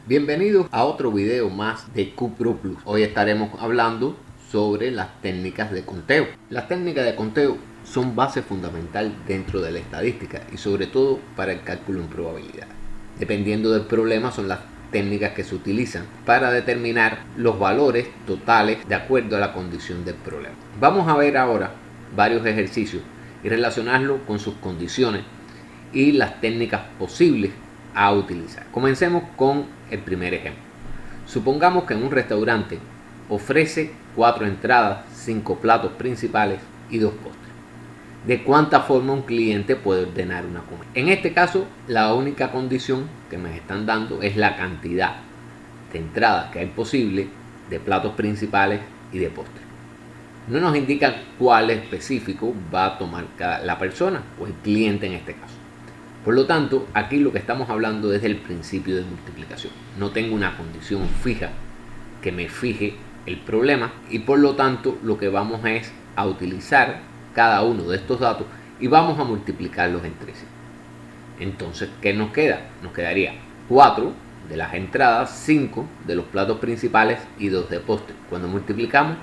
Bienvenidos a otro video más de QPro Plus. Hoy estaremos hablando sobre las técnicas de conteo. Las técnicas de conteo son base fundamental dentro de la estadística y sobre todo para el cálculo en probabilidad. Dependiendo del problema son las técnicas que se utilizan para determinar los valores totales de acuerdo a la condición del problema. Vamos a ver ahora varios ejercicios y relacionarlo con sus condiciones y las técnicas posibles a utilizar. Comencemos con el primer ejemplo. Supongamos que en un restaurante ofrece 4 entradas, 5 platos principales y 2 postres. ¿De cuánta forma un cliente puede ordenar una comida? En este caso, la única condición que me están dando es la cantidad de entradas que hay posible, de platos principales y de postres. No nos indican cuál específico va a tomar la persona o el cliente en este caso. Por lo tanto, aquí lo que estamos hablando es del principio de multiplicación. No tengo una condición fija que me fije el problema y por lo tanto lo que vamos es a utilizar cada uno de estos datos y vamos a multiplicarlos entre sí. Entonces, ¿qué nos queda? Nos quedaría 4 de las entradas, 5 de los platos principales y 2 de postre. Cuando multiplicamos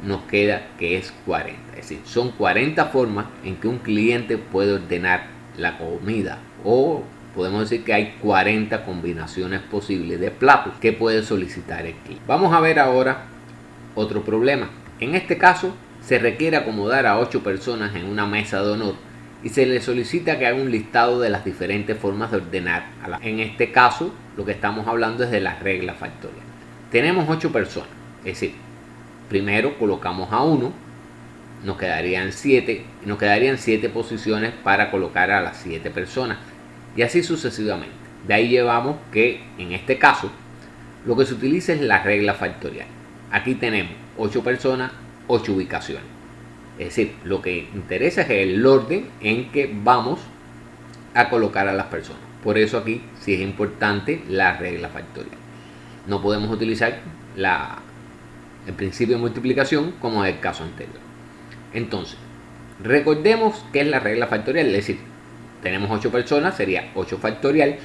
nos queda que es 40. Es decir, son 40 formas en que un cliente puede ordenar la comida, o podemos decir que hay 40 combinaciones posibles de platos que puede solicitar el cliente. Vamos a ver ahora otro problema. En este caso se requiere acomodar a 8 personas en una mesa de honor y se le solicita que haga un listado de las diferentes formas de ordenar. En este caso lo que estamos hablando es de la regla factorial. Tenemos 8 personas, es decir, primero colocamos a 1, nos quedarían 7 y nos quedarían 7 posiciones para colocar a las 7 personas y así sucesivamente. De ahí llevamos que en este caso lo que se utiliza es la regla factorial. Aquí tenemos 8 personas, 8 ubicaciones. Es decir, lo que interesa es el orden en que vamos a colocar a las personas. Por eso aquí sí es importante la regla factorial. No podemos utilizar el principio de multiplicación como en el caso anterior. Entonces, recordemos que es la regla factorial, es decir, tenemos 8 personas, sería 8 factorial,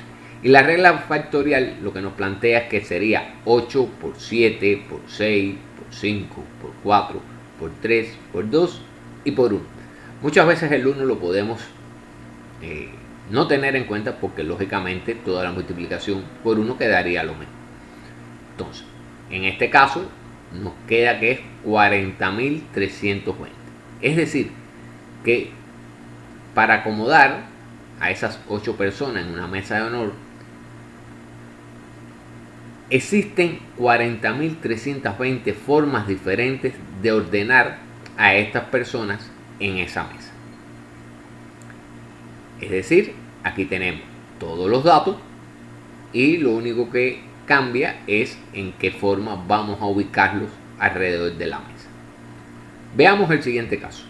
y la regla factorial lo que nos plantea es que sería 8 por 7, por 6, por 5, por 4, por 3, por 2 y por 1. Muchas veces el 1 lo podemos no tener en cuenta porque lógicamente toda la multiplicación por 1 quedaría lo mismo. Entonces, en este caso nos queda que es 40.320. Es decir, que para acomodar a esas 8 personas en una mesa de honor, existen 40.320 formas diferentes de ordenar a estas personas en esa mesa. Es decir, aquí tenemos todos los datos y lo único que cambia es en qué forma vamos a ubicarlos alrededor de la mesa. Veamos el siguiente caso.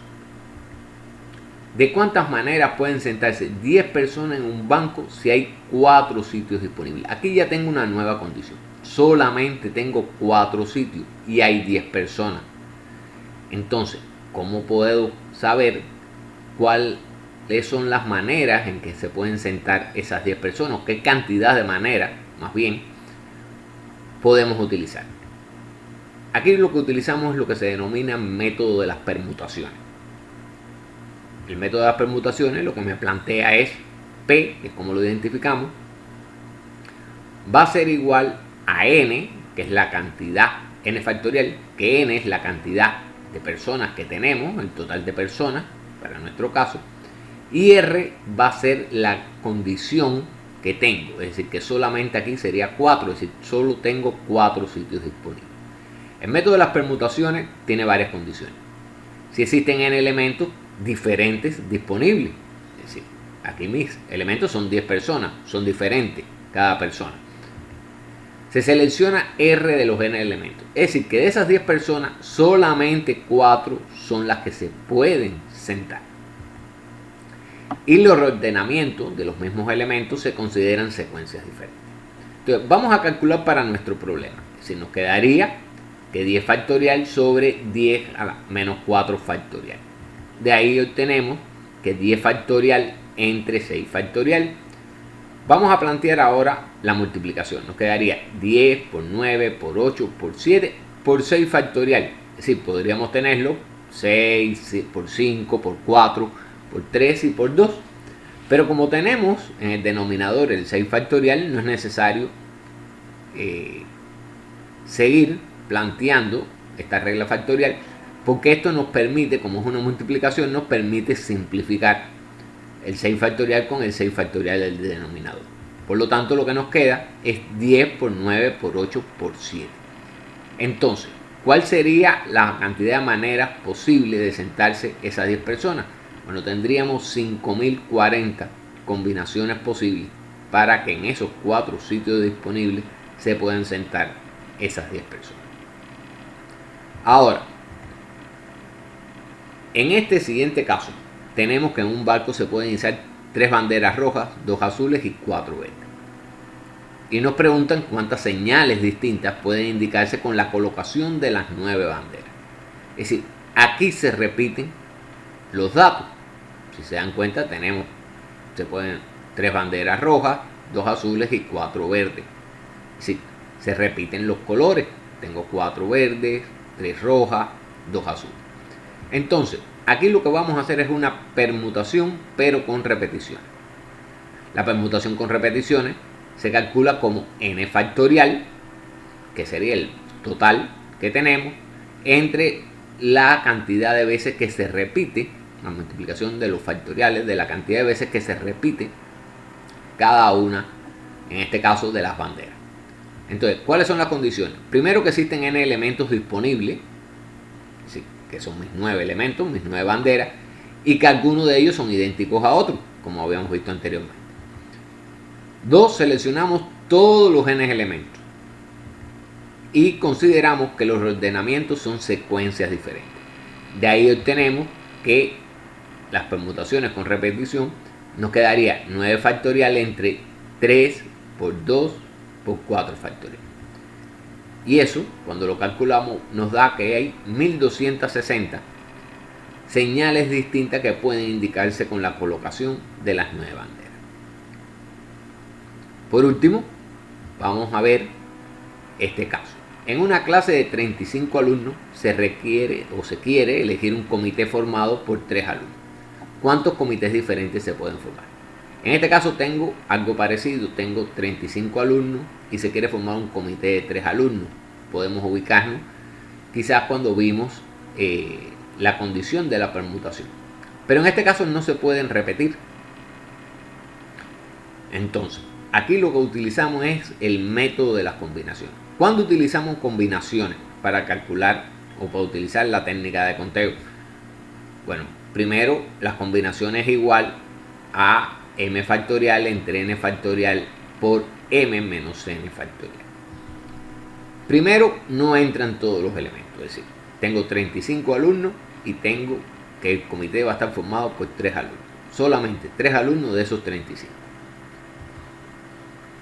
¿De cuántas maneras pueden sentarse 10 personas en un banco si hay 4 sitios disponibles? Aquí ya tengo una nueva condición. Solamente tengo 4 sitios y hay 10 personas. Entonces, ¿cómo puedo saber cuáles son las maneras en que se pueden sentar esas 10 personas? ¿Qué cantidad de maneras, más bien, podemos utilizar? Aquí lo que utilizamos es lo que se denomina método de las permutaciones. El método de las permutaciones lo que me plantea es P, que es como lo identificamos, va a ser igual a N, que es la cantidad, N factorial, que N es la cantidad de personas que tenemos, el total de personas, para nuestro caso, y R va a ser la condición que tengo, es decir, que solamente aquí sería 4, es decir, solo tengo 4 sitios disponibles. El método de las permutaciones tiene varias condiciones. Si existen n elementos diferentes disponibles, es decir, aquí mis elementos son 10 personas, son diferentes cada persona. Se selecciona R de los n elementos, es decir, que de esas 10 personas solamente 4 son las que se pueden sentar. Y los reordenamientos de los mismos elementos se consideran secuencias diferentes. Entonces, vamos a calcular para nuestro problema. Es decir, nos quedaría que 10 factorial sobre 10 a la menos 4 factorial. De ahí obtenemos que 10 factorial entre 6 factorial Vamos a plantear ahora la multiplicación. Nos quedaría 10 por 9 por 8 por 7 por 6 factorial. Es decir, podríamos tenerlo 6 por 5 por 4 por 3 y por 2. Pero como tenemos en el denominador el 6 factorial, no es necesario seguir planteando esta regla factorial, porque esto nos permite, como es una multiplicación, nos permite simplificar el 6 factorial con el 6 factorial del denominador. Por lo tanto, lo que nos queda es 10 por 9 por 8 por 7. Entonces, ¿cuál sería la cantidad de maneras posible de sentarse esas 10 personas? Bueno, tendríamos 5040 combinaciones posibles para que en esos 4 sitios disponibles se puedan sentar esas 10 personas. Ahora, en este siguiente caso, tenemos que en un barco se pueden izar 3 banderas rojas, 2 azules y 4 verdes. Y nos preguntan cuántas señales distintas pueden indicarse con la colocación de las 9 banderas. Es decir, aquí se repiten los datos. Si se dan cuenta, se pueden 3 banderas rojas, 2 azules y 4 verdes. Es decir, se repiten los colores. Tengo 4 verdes, 3 rojas, 2 azules. Entonces, aquí lo que vamos a hacer es una permutación, pero con repeticiones. La permutación con repeticiones se calcula como n factorial, que sería el total que tenemos, entre la cantidad de veces que se repite, la multiplicación de los factoriales de la cantidad de veces que se repite cada una, en este caso, de las banderas. Entonces, ¿cuáles son las condiciones? Primero, que existen n elementos disponibles, ¿sí?, que son mis 9 elementos, mis 9 banderas, y que algunos de ellos son idénticos a otros, como habíamos visto anteriormente. 2. Seleccionamos todos los n elementos y consideramos que los ordenamientos son secuencias diferentes. De ahí obtenemos que las permutaciones con repetición nos quedaría 9 factorial entre 3 por 2 por 4 factorial. Y eso, cuando lo calculamos, nos da que hay 1260 señales distintas que pueden indicarse con la colocación de las 9 banderas. Por último, vamos a ver este caso. En una clase de 35 alumnos se requiere o se quiere elegir un comité formado por 3 alumnos. ¿Cuántos comités diferentes se pueden formar? En este caso tengo algo parecido, tengo 35 alumnos y se quiere formar un comité de 3 alumnos. Podemos ubicarnos quizás cuando vimos la condición de la permutación. Pero en este caso no se pueden repetir. Entonces, aquí lo que utilizamos es el método de las combinaciones. ¿Cuándo utilizamos combinaciones para calcular o para utilizar la técnica de conteo? Bueno, primero, las combinaciones es igual a m factorial entre n factorial por m menos n factorial. Primero, no entran todos los elementos, es decir, tengo 35 alumnos y tengo que el comité va a estar formado por 3 alumnos. Solamente 3 alumnos de esos 35.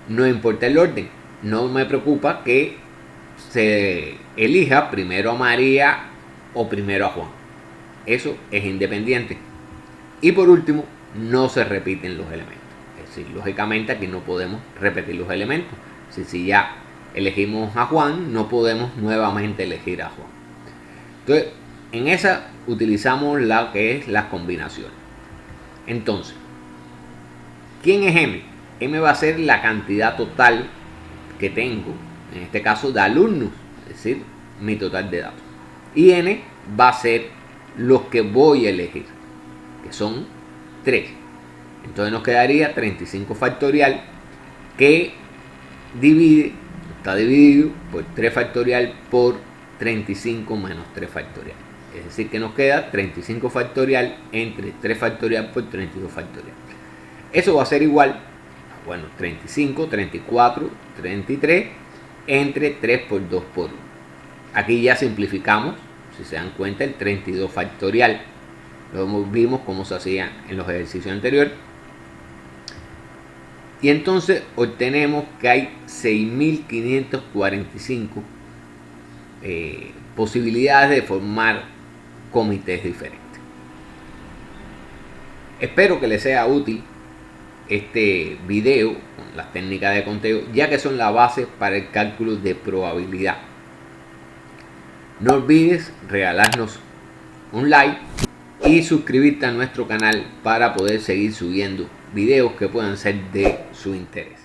No importa el orden, no me preocupa que se elija primero a María o primero a Juan. Eso es independiente. Y por último, no se repiten los elementos. Es decir, lógicamente aquí no podemos repetir los elementos. Si ya elegimos a Juan, no podemos nuevamente elegir a Juan. Entonces, en esa utilizamos la que es las combinaciones. Entonces, ¿quién es M? M va a ser la cantidad total que tengo, en este caso de alumnos, es decir, mi total de datos. Y N va a ser los que voy a elegir, que son 3. Entonces nos quedaría 35 factorial, que está dividido por 3 factorial por 35 menos 3 factorial. Es decir, que nos queda 35 factorial entre 3 factorial por 32 factorial. Eso va a ser igual, bueno, 35, 34, 33 entre 3 por 2 por 1. Aquí ya simplificamos, si se dan cuenta, el 32 factorial. Lo vimos cómo se hacía en los ejercicios anteriores. Y entonces obtenemos que hay 6.545 posibilidades de formar comités diferentes. Espero que les sea útil este video con las técnicas de conteo, ya que son la base para el cálculo de probabilidad. No olvides regalarnos un like y suscribirte a nuestro canal para poder seguir subiendo videos que puedan ser de su interés.